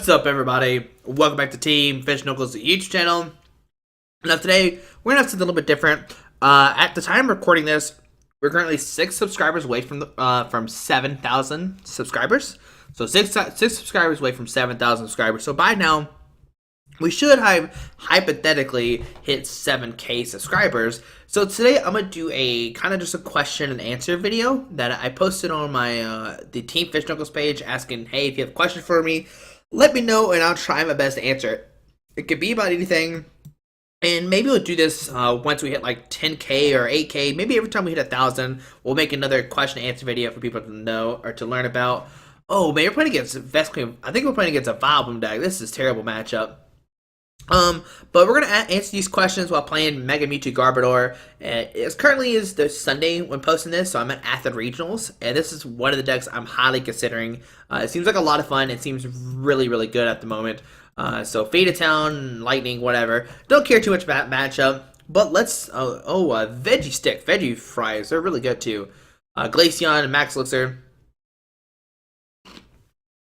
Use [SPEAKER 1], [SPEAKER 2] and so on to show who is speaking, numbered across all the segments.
[SPEAKER 1] What's up, everybody? Welcome back to Team Fish Knuckles YouTube channel. Now today we're gonna have something a little bit different. At the time of recording this, we're currently 6 subscribers away from 7,000 subscribers. So six subscribers away from 7,000 subscribers. So by now, we should have hypothetically hit 7K subscribers. So today I'm gonna do a kind of just a question and answer video that I posted on my the Team Fish Knuckles page, asking, hey, if you have questions for me, let me know and I'll try my best to answer it. It could be about anything, and maybe we'll do this once we hit like 10K or 8K. Maybe every time we hit 1,000, we'll make another question and answer video for people to know or to learn about. Oh man, we're playing against Vesquim. I think we're playing against a Vileplume deck. This is a terrible matchup. But we're gonna answer these questions while playing Mega Mewtwo Garbodor. It's currently is the Sunday when posting this, so I'm at Athens Regionals, and this is one of the decks I'm highly considering. It seems like a lot of fun. It seems really, really good at the moment. So Fade of Town, Lightning, whatever. Don't care too much about matchup. But let's Veggie Stick, Veggie Fries. They're really good too. Glaceon and Max Elixir.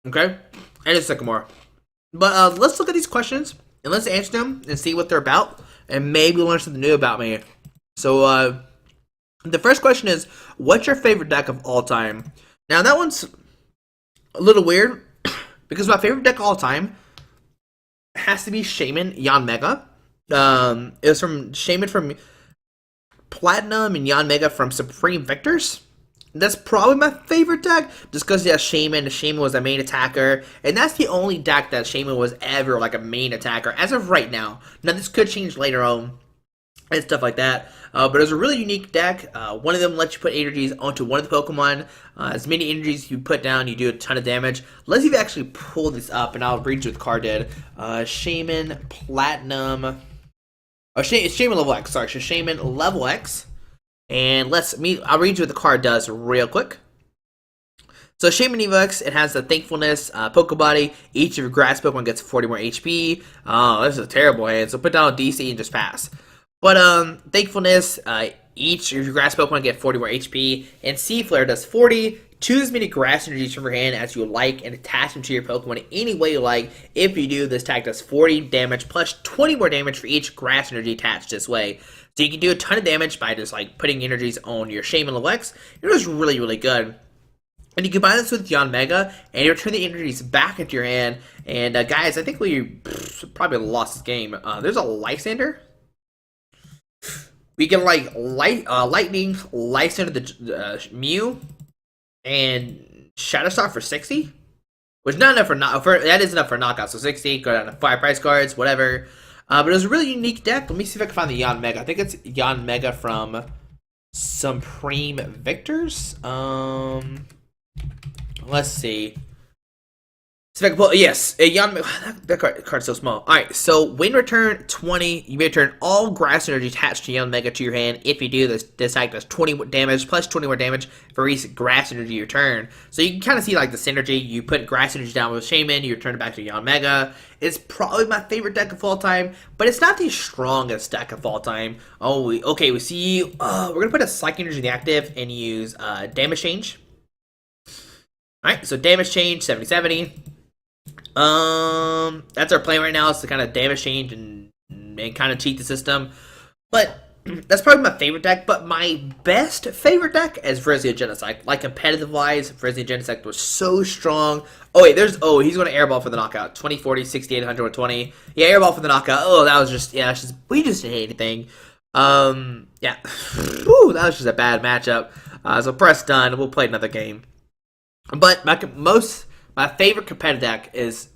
[SPEAKER 1] Okay, and a Sycamore. But let's look at these questions. And let's answer them and see what they're about, and maybe learn something new about me. So, the first question is, what's your favorite deck of all time? Now, that one's a little weird, because my favorite deck of all time has to be Shaman Yanmega. It was from Shaman from Platinum and Yanmega from Supreme Victors. That's probably my favorite deck, just because it has Shaman. Shaman was a main attacker, and that's the only deck that Shaman was ever like a main attacker, as of right now. Now, this could change later on, and stuff like that, but it was a really unique deck. One of them lets you put energies onto one of the Pokemon. As many energies you put down, you do a ton of damage. Let's see if I actually pull this up, and I'll read you what the card did. Shaman Platinum... Oh, Shaman Level X, sorry, so Shaman Level X. And I'll read you what the card does real quick. So Shaman Evo X, it has the Thankfulness, Pokebody. Each of your grass Pokemon gets 40 more HP. Oh, this is a terrible hand. So put down a DC and just pass. But Thankfulness, each of your grass Pokemon get 40 more HP. And Sea Flare does 40. Choose as many grass energies from your hand as you like and attach them to your Pokemon any way you like. If you do, this attack does 40 damage plus 20 more damage for each grass energy attached this way. So you can do a ton of damage by just like putting energies on your Shaman Level X. It was really, really good. And you combine this with Yanmega, and you return the energies back into your hand. And guys, I think we probably lost this game. There's a Lysander. We can like Lightning, Lysander the Mew, and Shadow Star for 60, which is not enough that is enough for knockout. So 60, go down to 5 price cards, whatever. But it was a really unique deck. Let me see if I can find the Yanmega. I think it's Yanmega from Supreme Victors. Let's see. See if I can pull. Yes, Yanmega. That card's so small. All right. So when return 20, you may return all grass energy attached to Yanmega to your hand. If you do, this attack does 20 damage plus 20 more damage for each grass energy you return. So you can kind of see like the synergy. You put grass energy down with Shaman, you return it back to Yanmega. It's probably my favorite deck of all time, but it's not the strongest deck of all time. Oh, we see. We're gonna put a Psychic Energy in the active and use damage change. All right. So damage change 70/70. That's our plan right now, is to kind of damage change and kind of cheat the system. But that's probably my favorite deck. But my best favorite deck is Virizion Genesect. Like competitive wise, Virizion Genesect was so strong. Oh wait, he's going to airball for the knockout. 20, 40, 60, 100, 120. Yeah, airball for the knockout. Oh, that was just we just didn't hit anything. Yeah. Whew, that was just a bad matchup. So press done. We'll play another game. But my favorite competitive deck is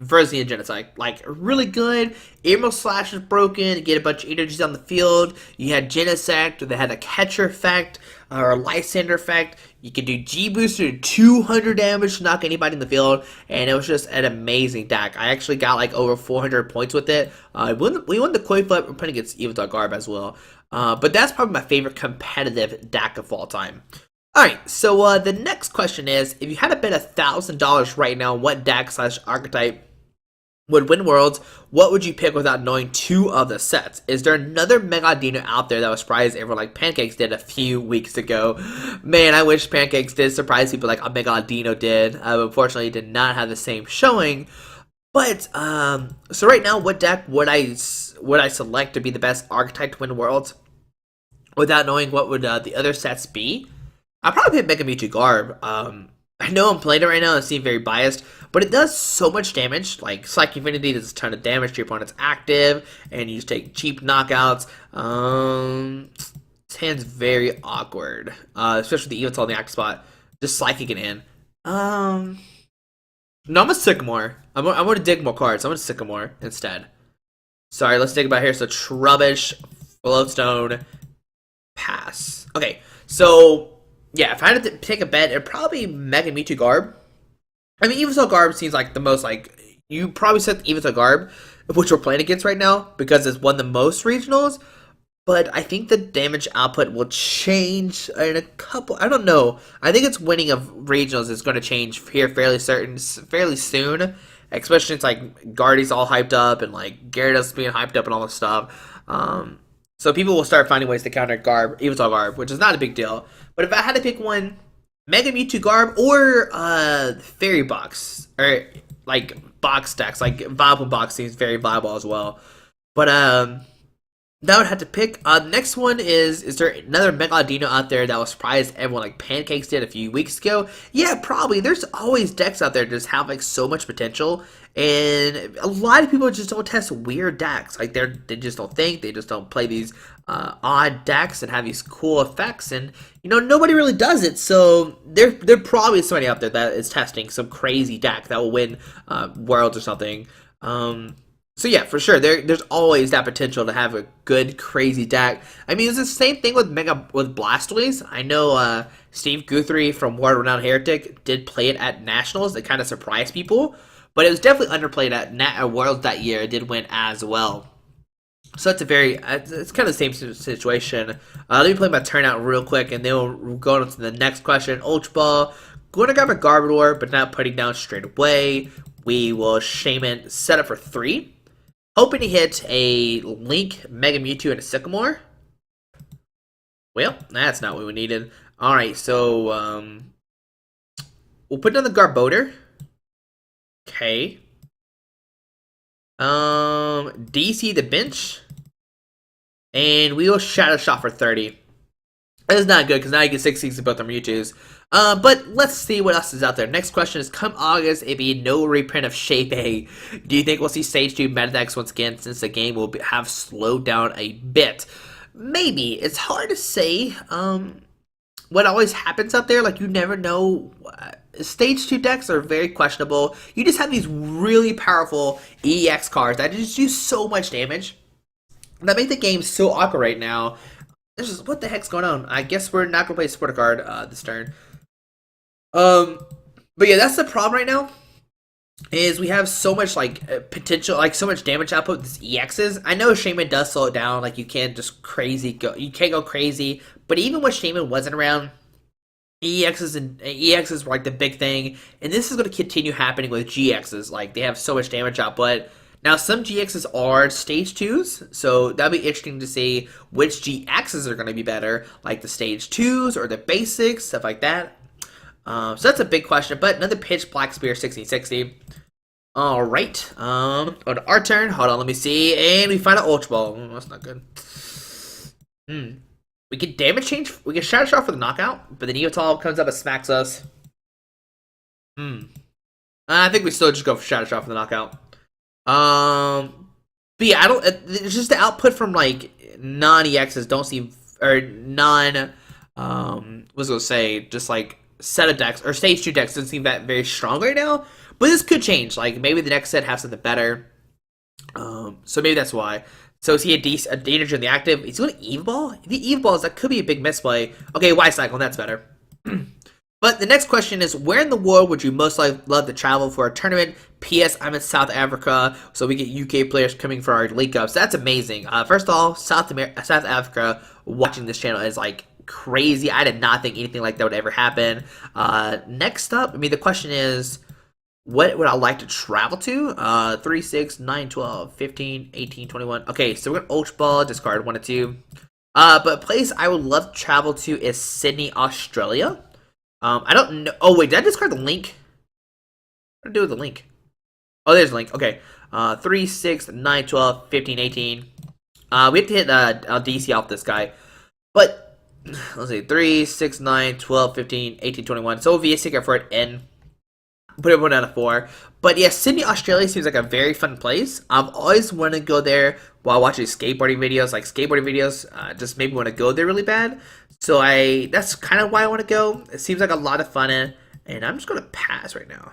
[SPEAKER 1] Virizion Genesect. Like, really good. Emerald Slash is broken. You get a bunch of energies on the field. You had Genesect, that had a catcher effect, or a Lysander effect. You could do G-Booster, 200 damage to knock anybody in the field, and it was just an amazing deck. I actually got like over 400 points with it. We won the coin flip. We're playing against Evil Garb as well. But that's probably my favorite competitive deck of all time. Alright, so the next question is, if you had to bet $1,000 right now on what deck / archetype would win Worlds, what would you pick without knowing 2 of the sets? Is there another Mega Dino out there that was surprised everyone like Pancakes did a few weeks ago? Man, I wish Pancakes did surprise people like a Mega Dino did. Unfortunately, did not have the same showing. But so right now, what deck would I select to be the best archetype to win Worlds? Without knowing what would the other sets be, I'll probably pick Mega Mewtwo Garb. I know I'm playing it right now and seem very biased, but it does so much damage. Like Psychic Infinity does a ton of damage to your opponent's active, and you take cheap knockouts. This hand's very awkward, especially the Evital in the active spot. Just Psychic it in. No, I'm a Sycamore. I'm going to dig more cards. I'm going to Sycamore instead. Sorry, let's dig about here. So Trubbish, Floatstone, pass. Okay, so yeah, if I had to pick a bet, it'd probably be Mega Mewtwo Garb. I mean, Evital Garb seems like the most like you probably said Evital Garb, which we're playing against right now because it's won the most regionals. But I think the damage output will change in a couple. I don't know. I think it's winning of regionals is going to change here fairly soon. Especially since like Guardy's all hyped up and like Gyarados being hyped up and all this stuff. So people will start finding ways to counter Evital Garb, which is not a big deal. But if I had to pick one, Mega Mewtwo Garb or Fairy Box or like box decks, like Viable Box seems very viable as well. But that would have to pick. Next one is there another Megalodino out there that will surprise everyone like Pancakes did a few weeks ago? Yeah, probably. There's always decks out there that just have like so much potential, and a lot of people just don't test weird decks. Like they just don't think, they just don't play these odd decks and have these cool effects, and you know nobody really does it. So there probably is somebody out there that is testing some crazy deck that will win Worlds or something. So yeah, for sure, there's always that potential to have a good, crazy deck. I mean, it's the same thing with Blastoise. I know Steve Guthrie from World Renowned Heretic did play it at Nationals. It kind of surprised people, but it was definitely underplayed at Worlds that year. It did win as well. So that's it's kind of the same situation. Let me play my turnout real quick, and then we'll go on to the next question. Ultra Ball, going to grab a Garbodor, but not putting down straight away. We will Shaman set up for 3. Hoping to hit a Link, Mega Mewtwo, and a Sycamore. Well, that's not what we needed. Alright, so we'll put down the Garbodor. Okay. DC the bench. And we will Shadow Shot for 30. That is not good because now you get 6 to both our Mewtwo's. But let's see what else is out there. Next question is, come August, it'd be no reprint of Shape A. Do you think we'll see Stage 2 meta decks once again since the game will have slowed down a bit? Maybe. It's hard to say what always happens out there. Like, you never know. Stage 2 decks are very questionable. You just have these really powerful EX cards that just do so much damage. That make the game so awkward right now. This is, what the heck's going on? I guess we're not gonna play Supporter card this turn. But yeah, that's the problem right now. Is we have so much like potential, like so much damage output with these EXs. I know Shaman does slow it down, like you can't just you can't go crazy. But even when Shaman wasn't around, EXs were like the big thing, and this is going to continue happening with GXs. Like they have so much damage output. Now, some GXs are Stage 2s, so that'll be interesting to see which GXs are going to be better, like the Stage 2s or the basics, stuff like that. So that's a big question, but another Pitch Black Spear 1660. Alright, on our turn, hold on, let me see, and we find an Ultra Ball. That's not good. We can damage change, we can Shadow Shot for the knockout, but then Evital comes up and smacks us. I think we still just go for Shadow Shot for the knockout. But yeah, it's just the output from like non-EXs don't seem, or what's I gonna say, just like set of decks or Stage 2 decks doesn't seem that very strong right now. But this could change. Like maybe the next set has something better. So maybe that's why. So is he a danger in the active? Is he going to Evolve? If he Evolves, that could be a big misplay. Okay, Y-Cycle, that's better. But the next question is, where in the world would you most love to travel for a tournament? P.S. I'm in South Africa, so we get UK players coming for our League Cups. That's amazing. First of all, South Africa, watching this channel is like crazy. I did not think anything like that would ever happen. Next up, I mean, the question is, what would I like to travel to? 3, 6, 9, 12, 15, 18, 21. Okay, so we're going to Ultra Ball, discard 1 and 2. But a place I would love to travel to is Sydney, Australia. I don't know. Oh, wait, did I discard the link? What did I do with the link? Oh, there's a link. Okay. 3, 6, 9, 12, 15, 18. We have to hit DC off this guy. But, let's see. 3, 6, 9, 12, 15, 18, 21. So VA sticker for it in. Put everyone out of 4. But yeah, Sydney, Australia seems like a very fun place. I've always wanted to go there while watching skateboarding videos. Like skateboarding videos, just made me want to go there really bad. So that's kind of why I want to go. It seems like a lot of fun, and I'm just gonna pass right now.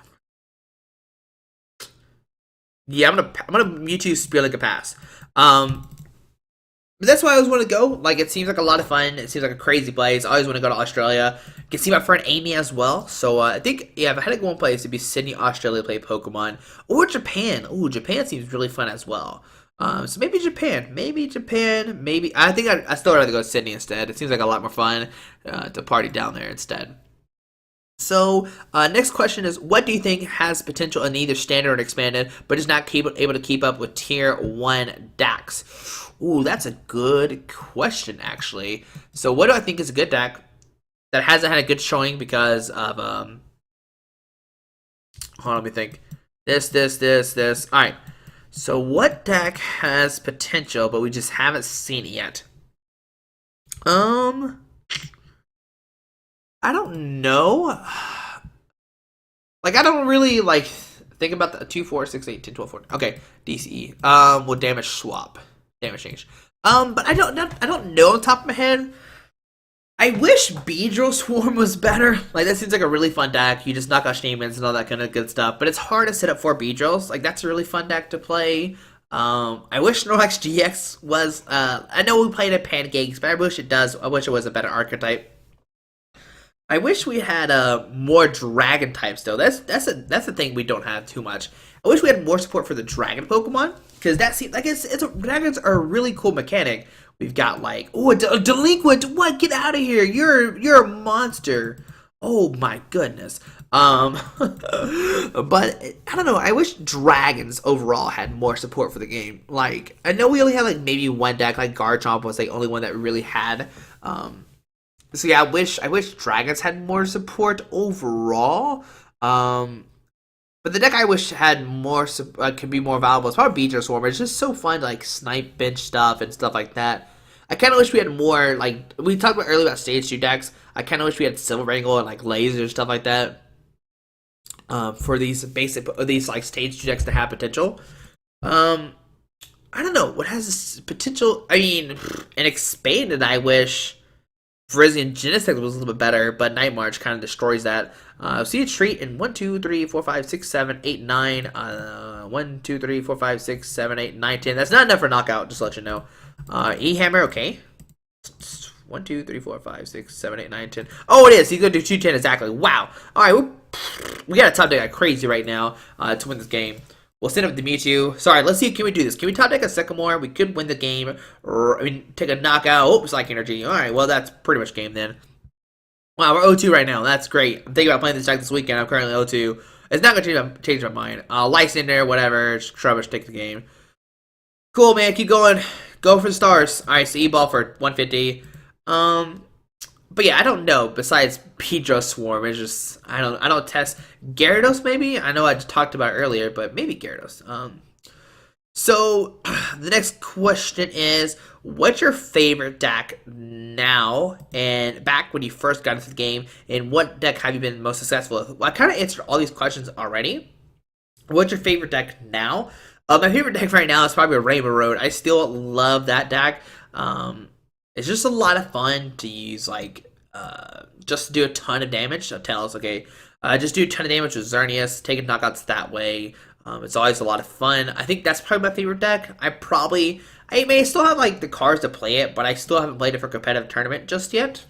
[SPEAKER 1] Yeah, I'm gonna Mewtwo Spear like a pass. But that's why I always want to go. Like, it seems like a lot of fun. It seems like a crazy place. I always want to go to Australia. You can see my friend Amy as well. So, I think, yeah, if I had to go one place, it'd be Sydney, Australia to play Pokemon. Or Japan. Ooh, Japan seems really fun as well. So maybe Japan. Maybe Japan. Maybe. I think I still rather go to Sydney instead. It seems like a lot more fun to party down there instead. So, next question is, what do you think has potential in either standard or expanded, but is not able to keep up with Tier 1 DAX? Ooh, that's a good question, actually. So, what do I think is a good deck that hasn't had a good showing because of, hold on, let me think. This. Alright. So, what deck has potential, but we just haven't seen it yet? I don't know. Like, I don't really, like, think about the 2, 4, 6, 8, 10, 12, 14. Okay, DCE. Will damage swap. Damage change. But I don't know on top of my head. I wish Beedrill Swarm was better. Like, that seems like a really fun deck. You just knock out Shamans and all that kind of good stuff. But it's hard to set up 4 Beedrills. Like, that's a really fun deck to play. I wish Snorlax GX was, I know we played at Pancakes, but I wish it was a better archetype. I wish we had more dragon types though. That's the thing we don't have too much. I wish we had more support for the dragon Pokemon because that seems like dragons are a really cool mechanic. We've got like a delinquent. What? Get out of here! You're a monster. Oh my goodness. But I don't know. I wish dragons overall had more support for the game. Like I know we only had like maybe one deck. Like Garchomp was the only one that really had. So yeah, I wish dragons had more support overall. But the deck I wish had more could be more valuable. It's probably Beedrill Swarm. It's just so fun to like snipe bench stuff and stuff like that. I kind of wish we had more like we talked about earlier about stage 2 decks. I kind of wish we had Silver Wrangle and like laser stuff like that. For these like stage 2 decks to have potential. I don't know what has this potential. I mean, an expanded. I wish. Virizion Genesect was a little bit better, but Night March kind of destroys that. See a treat in 1, 2, 3, 4, 5, 6, 7, 8, 9. 1, 2, 3, 4, 5, 6, 7, 8, 9, 10. That's not enough for knockout, just to let you know. E-Hammer, okay. 1, 2, 3, 4, 5, 6, 7, 8, 9, 10. Oh, it is. He's going to do 210 exactly. Wow. All right, we got a top deck like crazy right now to win this game. We'll send up the Mewtwo. Sorry, let's see. Can we do this? Can we top deck a Sycamore? We could win the game. I mean, take a knockout. Oh, Psychic Energy. All right, well, that's pretty much game then. Wow, we're 0-2 right now. That's great. I'm thinking about playing this deck this weekend. I'm currently 0-2. It's not going to change my mind. Lice in there, whatever. Trubbish, take the game. Cool, man. Keep going. Go for the stars. All right, so E-Ball for 150. But yeah, I don't know. Besides Beedrill Swarm, it's just I don't test Gyarados. Maybe I know I just talked about it earlier, but maybe Gyarados. So the next question is, what's your favorite deck now and back when you first got into the game, and what deck have you been most successful with? Well, I kind of answered all these questions already. What's your favorite deck now? My favorite deck right now is probably Rainbow Road. I still love that deck. It's just a lot of fun to use, like, just to do a ton of damage. So tell us, okay, just do a ton of damage with Xerneas, taking knockouts that way. It's always a lot of fun. I think that's probably my favorite deck. I may still have, like, the cards to play it, but I still haven't played it for competitive tournament just yet.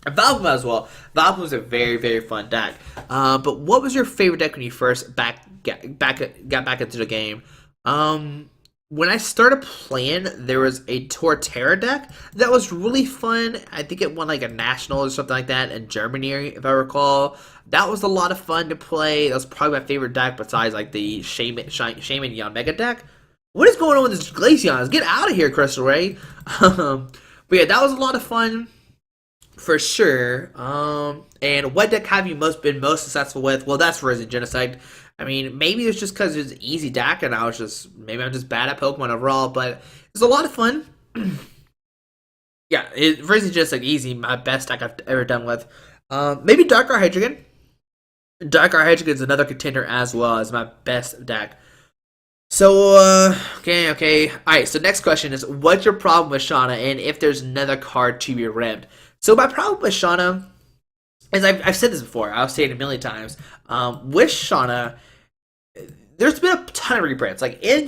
[SPEAKER 1] And Valve as well. Valve was a very, very fun deck. But what was your favorite deck when you first got back into the game? When I started playing, there was a Torterra deck that was really fun. I think it won like a national or something like that in Germany, if I recall. That was a lot of fun to play. That was probably my favorite deck besides like the Shaman Yon Mega deck. What is going on with this Glaceons? Get out of here, Crystal Ray. But yeah, that was a lot of fun for sure. And what deck have you been most successful with? Well, that's Virizion Genocide. I mean, maybe it's just because it's easy deck, and maybe I'm just bad at Pokemon overall. But it's a lot of fun. Yeah, it really just like easy. My best deck I've ever done with. Maybe Dark Hydreigon. Dark Hydreigon is another contender as well as my best deck. So, okay. Alright, so next question is, what's your problem with Shauna, and if there's another card to be ripped? So my problem with Shauna, as I've said this before, I've said it a million times, with Shauna, there's been a ton of reprints. Like, Team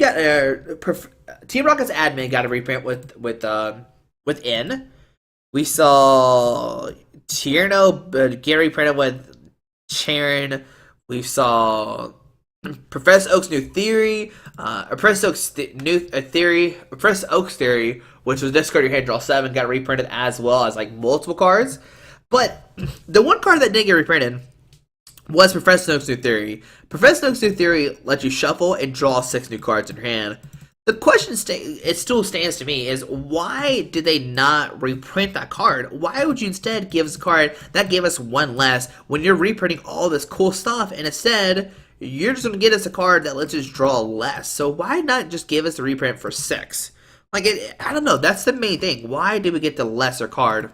[SPEAKER 1] Rocket's admin got a reprint with N. We saw Tierno get reprinted with Sharon. We saw Professor Oak's new theory, Professor Oak's Professor Oak's theory, which was discard your hand, draw 7, got reprinted as well as like multiple cards. But the one card that didn't get reprinted was Professor Oak's new theory. Professor Oak's new theory lets you shuffle and draw 6 new cards in your hand. The question it still stands to me is, why did they not reprint that card? Why would you instead give us a card that gave us 1 less when you're reprinting all this cool stuff, and instead you're just going to get us a card that lets us draw less? So why not just give us a reprint for 6? Like, I don't know. That's the main thing. Why did we get the lesser card?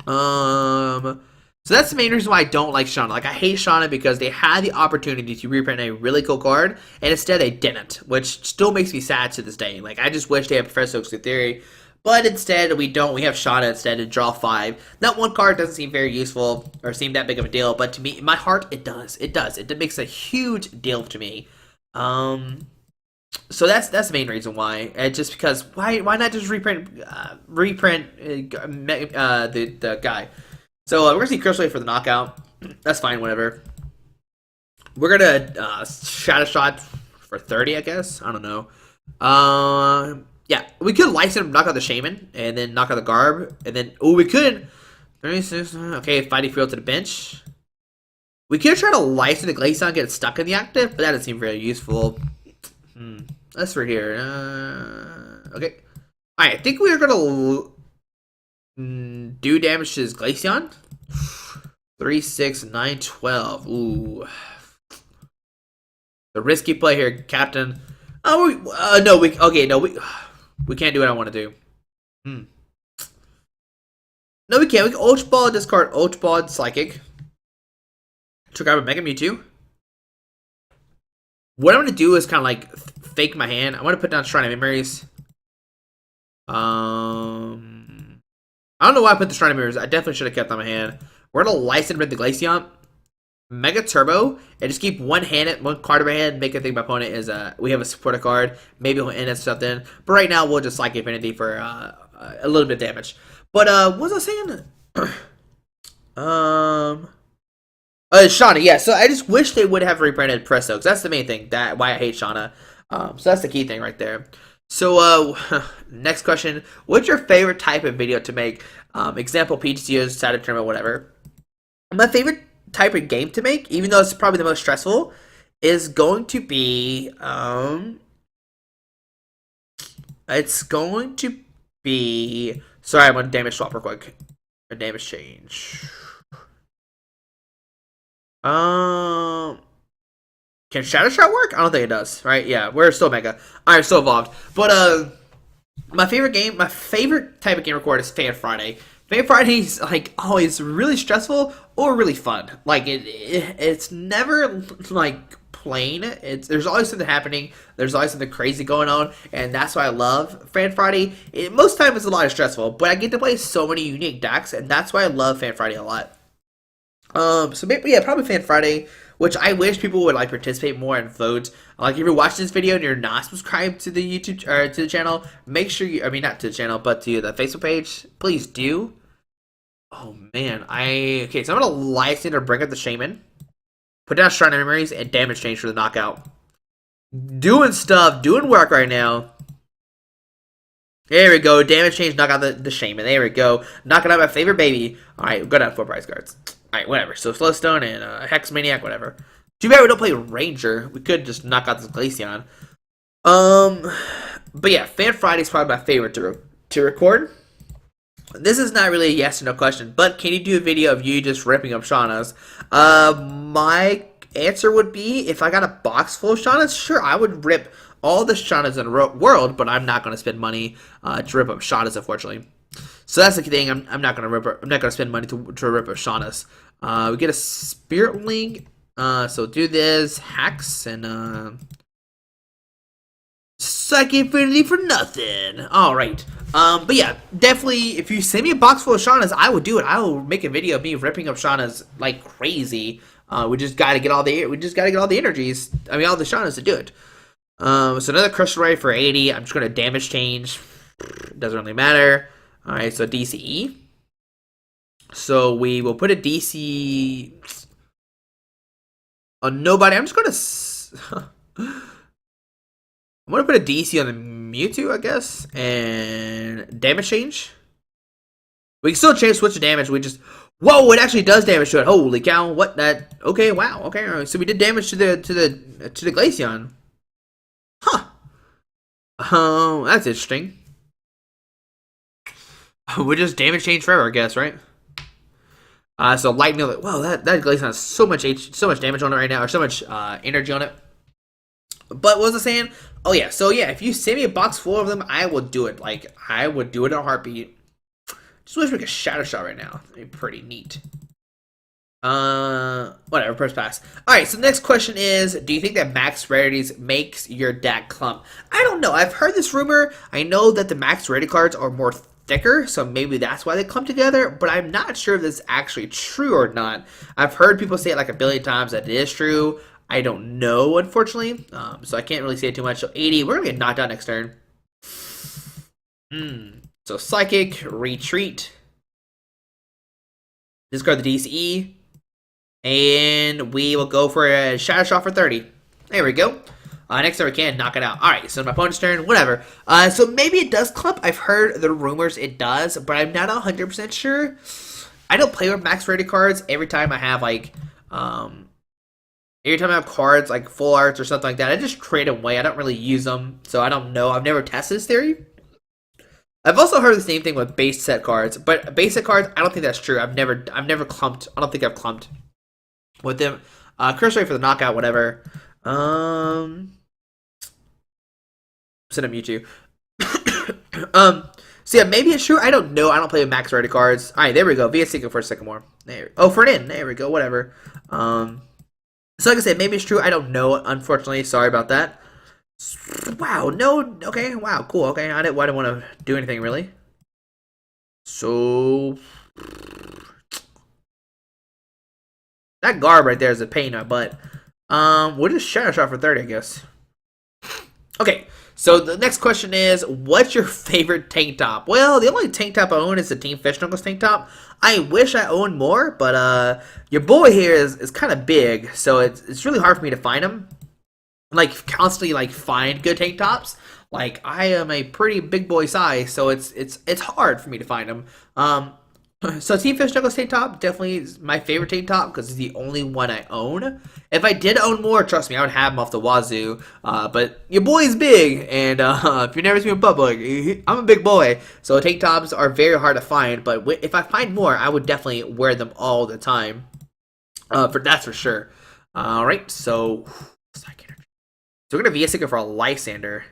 [SPEAKER 1] So that's the main reason why I don't like Shauna. Like, I hate Shauna because they had the opportunity to reprint a really cool card, and instead they didn't, which still makes me sad to this day. Like, I just wish they had Professor Oak's theory, but instead we don't. We have Shauna instead to draw 5. That one card doesn't seem very useful or seem that big of a deal, but to me, in my heart, it does. It does. It makes a huge deal to me. So that's the main reason why. Just because why not just reprint the guy? So we're gonna see Curse Wave for the knockout. That's fine, whatever. We're gonna Shadow Shot for 30, I guess. I don't know. Yeah, we could license knock out the Shaman and then knock out the Garb, and then we could 36. Okay, Fighting Field to the bench. We could try to license the Glaceon, get it stuck in the active, but that doesn't seem very useful. That's for here. Okay. Alright, I think we're gonna do damage to his Glaceon. 3, 6, 9, 12. Ooh. The risky play here, Captain. Oh, no, we can't do what I want to do. No, we can't. We can Ultra Ball, discard Ultra Ball, Psychic. To grab a Mega Mewtwo. What I'm going to do is kind of like fake my hand. I'm going to put down Shrine of Memories. I don't know why I put the Shrine of Memories. I definitely should have kept on my hand. We're going to license with the Glaceon. Mega Turbo. And just keep one card in my hand. Make it think my opponent is we have a supporter card. Maybe he'll end something. But right now, we'll just Psychic Affinity for a little bit of damage. But what was I saying? Shauna, yeah. So I just wish they would have reprinted Press Oaks. That's the main thing. Why I hate Shauna. So that's the key thing right there. So next question: what's your favorite type of video to make? Example: PTCOs, Saturday tournament, whatever. My favorite type of game to make, even though it's probably the most stressful, is going to be it's going to be. Sorry, I'm gonna damage swap real quick. A damage change. Can Shadow Shot work? I don't think it does, right? Yeah, we're still Mega. Alright, still evolved. But, my favorite type of game record is Fan Friday. Fan Friday's, like, always really stressful or really fun. Like, it's never, like, plain. There's always something happening. There's always something crazy going on, and that's why I love Fan Friday. Most times it's a lot of stressful, but I get to play so many unique decks, and that's why I love Fan Friday a lot. So maybe, yeah, probably Fan Friday, which I wish people would like participate more and vote. Like, if you're watching this video and you're not subscribed to the YouTube or to the channel, make sure you, I mean, not to the channel, but to the Facebook page, please do. Oh man, okay, so I'm gonna license or bring up the Shaman, put down Shrine of Memories, and damage change for the knockout. Doing stuff, doing work right now. There we go, damage change, knock out the Shaman. There we go, knocking out my favorite baby. Alright, we'll go down 4 prize cards. Alright, whatever. So Slowstone and Hex Maniac, whatever. Too bad we don't play Ranger. We could just knock out this Glaceon. But yeah, Fan Friday is probably my favorite to record. This is not really a yes or no question, but can you do a video of you just ripping up Shauna's? My answer would be, if I got a box full of Shaunas, sure, I would rip all the Shaunas in the world, but I'm not going to spend money to rip up Shaunas, unfortunately. So that's the thing. I'm not going to rip. I'm not going to spend money to rip up Shaunas. We get a Spirit Link. So do this hacks and Suck Infinity for nothing. All right. But yeah, definitely. If you send me a box full of Shaunas, I would do it. I will make a video of me ripping up Shaunas like crazy. We just gotta get all the energies. I mean, all the Shaunas to do it. So another Crystal Ray for 80. I'm just gonna damage change. Doesn't really matter. All right. So DCE. So we will put a DC on nobody. I'm just gonna. I'm gonna put a DC on the Mewtwo, I guess, and damage change. We can still change switch to damage. We just whoa! It actually does damage to it. Holy cow! What that? Okay, wow. Okay, all right. So we did damage to the Glaceon. Huh. Oh, that's interesting. We just damage change forever, I guess, right? So lightning. Wow, that Glaceon has so much damage on it right now, or so much energy on it. But what was I saying? Oh yeah, so yeah, if you send me a box full of them, I will do it. Like, I would do it in a heartbeat. Just wish we could Shadow Shot right now. That'd be pretty neat. Whatever, press pass. Alright, so the next question is, do you think that max rarities makes your deck clump? I don't know. I've heard this rumor. I know that the max rarity cards are more thicker, so maybe that's why they clump together, but I'm not sure if this is actually true or not. I've heard people say it like a billion times that it is true. I don't know, unfortunately, so I can't really say too much. So 80, we're going to get knocked out next turn. So Psychic, Retreat. Discard the DCE. And we will go for a Shadow Shot for 30. There we go. Next turn we can knock it out. Alright, so my opponent's turn, whatever. So maybe it does clump. I've heard the rumors it does, but I'm not 100% sure. I don't play with max rarity cards every time I have, like, every time I have cards like full arts or something like that, I just trade them away. I don't really use them, so I don't know. I've never tested this theory. I've also heard the same thing with base set cards, but base set cards, I don't think that's true. I've never clumped. I don't think I've clumped with them. Curse rate for the knockout, whatever. Send a Mewtwo. So yeah, maybe it's true. I don't know. I don't play with max rarity cards. All right, there we go. Via Seeker for a second more. For an in. There we go. Whatever. So like I said, maybe it's true. I don't know, unfortunately. Sorry about that. Wow, no, okay, wow, cool, okay. I didn't want to do anything, really. So... that garb right there is a pain in my butt. We'll just Shadow Shot for 30, I guess. Okay, so the next question is, what's your favorite tank top? Well, the only tank top I own is the Team Fish Knuckles tank top. I wish I owned more, but your boy here is kind of big, so it's really hard for me to find him. Like, constantly, like, find good tank tops. Like, I am a pretty big boy size, so it's hard for me to find them. So Team Fish Knuckles tank top definitely is my favorite tank top because it's the only one I own. If I did own more, trust me, I would have them off the wazoo. But your boy's big, and if you've never seen me in public, I'm a big boy. So tank tops are very hard to find, but if I find more, I would definitely wear them all the time. That's for sure. All right, so we're gonna VS Seeker for a Lysander.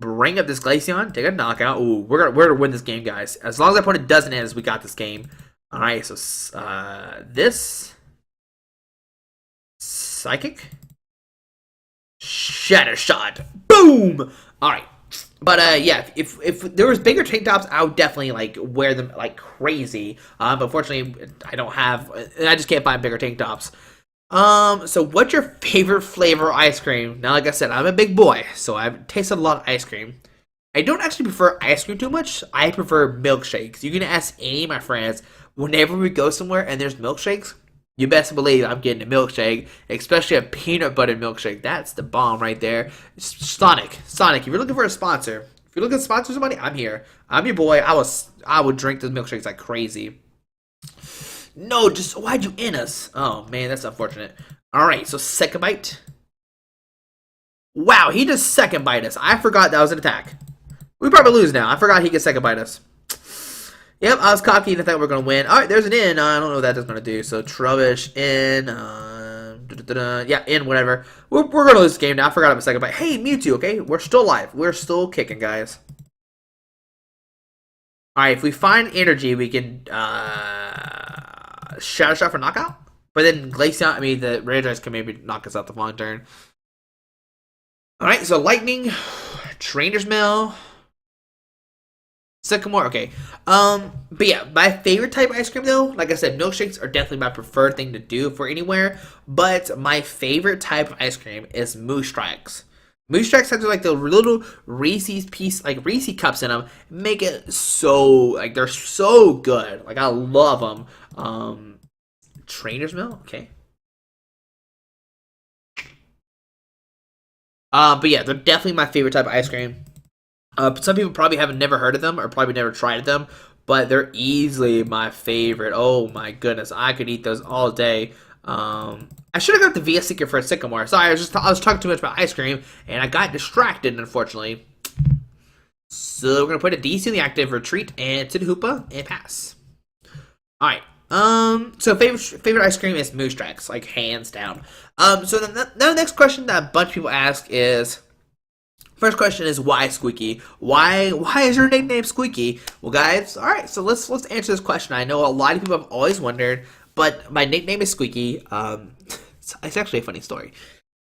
[SPEAKER 1] Bring up this Glaceon, take a knockout. Ooh, we're gonna win this game, guys. As long as our opponent doesn't end, we got this game. All right, so this Psychic, Shadow Shot, boom. All right, but yeah, if there was bigger tank tops, I would definitely like wear them like crazy. But unfortunately, I don't have. I just can't find bigger tank tops. So what's your favorite flavor of ice cream? Now, like I said, I'm a big boy, so I've tasted a lot of ice cream. I don't actually prefer ice cream too much. I prefer milkshakes. You can ask any of my friends, whenever we go somewhere and there's milkshakes, you best believe I'm getting a milkshake, especially a peanut butter milkshake. That's the bomb right there. Sonic, if you're looking for a sponsor, if you're looking to sponsor somebody, I'm here. I'm your boy. I would drink those milkshakes like crazy. No, just why'd you in us? Oh man, that's unfortunate. Alright, so second bite. Wow, he just second bite us. I forgot that was an attack. We probably lose now. I forgot he could second bite us. Yep, I was cocky and I thought we were gonna win. Alright, there's an in. I don't know what that is gonna do. So Trubbish in. Yeah, in whatever. We're gonna lose this game now. I forgot about a second, but hey, Mewtwo. Okay, we're still alive. We're still kicking, guys. All right, if we find energy, we can Shadow Shot for knockout. But then Glaceon, I mean, the Rare can maybe knock us out the following turn. All right, so Lightning, Trainer's Mail, Sycamore. Okay, but yeah, my favorite type of ice cream though, like I said, milkshakes are definitely my preferred thing to do for anywhere. But my favorite type of ice cream is Moose Strikes. Moose Strikes have like the little Reese's piece, like Reese cups in them, make it so like they're so good. Like I love them. Trainer's Mill, okay. But yeah, they're definitely my favorite type of ice cream. Some people probably haven't never heard of them or probably never tried them, but they're easily my favorite. Oh my goodness, I could eat those all day. I should have got the VS Secret for a Sycamore. Sorry, I was talking too much about ice cream and I got distracted, unfortunately. So we're gonna put a DC in the active, retreat, and to the Hoopa and pass. All right. So favorite ice cream is Moose Tracks, like hands down. So the next question that a bunch of people ask is, first question is why Squeaky? Why is your nickname Squeaky? Well, guys, all right. So let's answer this question. I know a lot of people have always wondered, but my nickname is Squeaky. It's actually a funny story.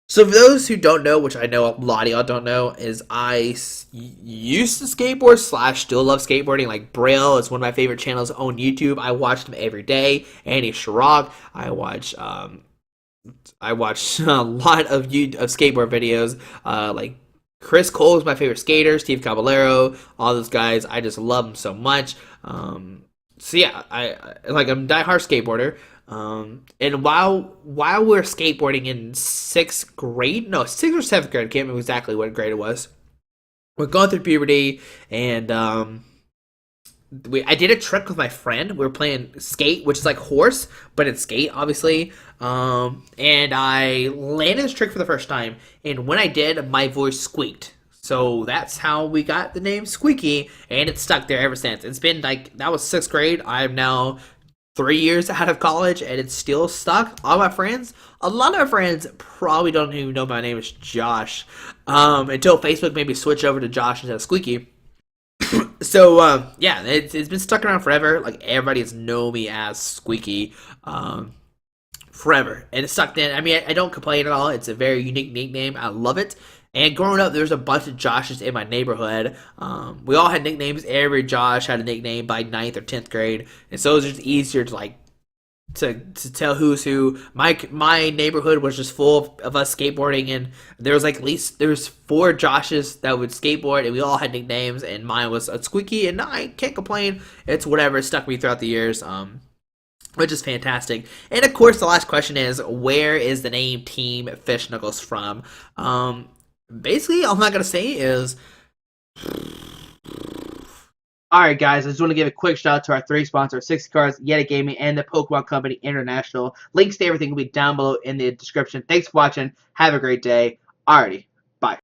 [SPEAKER 1] So for those who don't know, which I know a lot of y'all don't know, is I used to skateboard / still love skateboarding. Like Braille is one of my favorite channels on YouTube. I watch them every day. Andy Sharog. I watch a lot of skateboard videos. Like Chris Cole is my favorite skater. Steve Caballero, all those guys. I just love them so much. So yeah, I'm a diehard skateboarder. And while we're skateboarding in 6th grade, no, 6th or 7th grade, I can't remember exactly what grade it was. We're going through puberty, and I did a trick with my friend. We were playing skate, which is like horse, but it's skate, obviously. And I landed this trick for the first time, and when I did, my voice squeaked. So that's how we got the name Squeaky, and it's stuck there ever since. It's been like, that was 6th grade. I'm now 3 years out of college, and it's still stuck. All my friends, a lot of my friends probably don't even know my name is Josh, until Facebook made me switch over to Josh instead of Squeaky. So yeah, it's been stuck around forever. Like everybody has known me as Squeaky, forever, and it's stuck in. I mean, I don't complain at all. It's a very unique nickname. I love it. And growing up, there's a bunch of Joshes in my neighborhood. We all had nicknames. Every Josh had a nickname by 9th or 10th grade, and so it was just easier to like to tell who's who. My neighborhood was just full of us skateboarding, and there was like at least there's 4 Joshes that would skateboard, and we all had nicknames. And mine was a Squeaky, and I can't complain. It's whatever. It stuck me throughout the years. Which is fantastic. And of course, the last question is, where is the name Team Fish Knuckles from? Basically, all I'm not going to say is... Alright guys, I just want to give a quick shout out to our 3 sponsors, 60 Cards, Yeti Gaming, and the Pokemon Company International. Links to everything will be down below in the description. Thanks for watching. Have a great day. Alrighty.